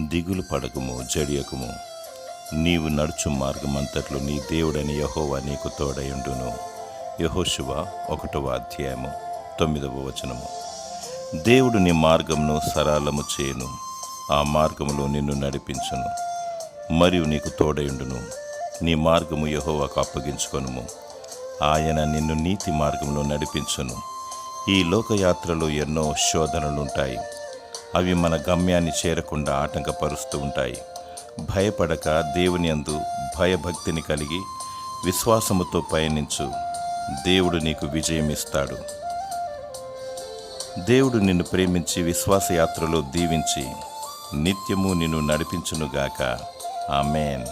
దిగులు పడకుము, జడియకుము. నీవు నడుచు మార్గమంతట్లో నీ దేవుడని యెహోవా నీకు తోడయుండును. యెహోషువ 1వ అధ్యాయము 9వ వచనము. దేవుడు నీ మార్గమును సరళము చేయును, ఆ మార్గములో నిన్ను నడిపించును, మరియు నీకు తోడయుండును. నీ మార్గము యెహోవాకు అప్పగించుకొనుము, ఆయన నిన్ను నీతి మార్గంలో నడిపించును. ఈ లోకయాత్రలో ఎన్నో శోధనలుంటాయి. అవి మన గమ్యాన్ని చేరకుండా ఆటంకపరుస్తూ ఉంటాయి. భయపడక దేవుని యందు భయభక్తిని కలిగి విశ్వాసముతో పయనించు. దేవుడు నీకు విజయం ఇస్తాడు. దేవుడు నిన్ను ప్రేమించి విశ్వాసయాత్రలో దీవించి నిత్యము నిన్ను నడిపించునుగాక. ఆమేన్.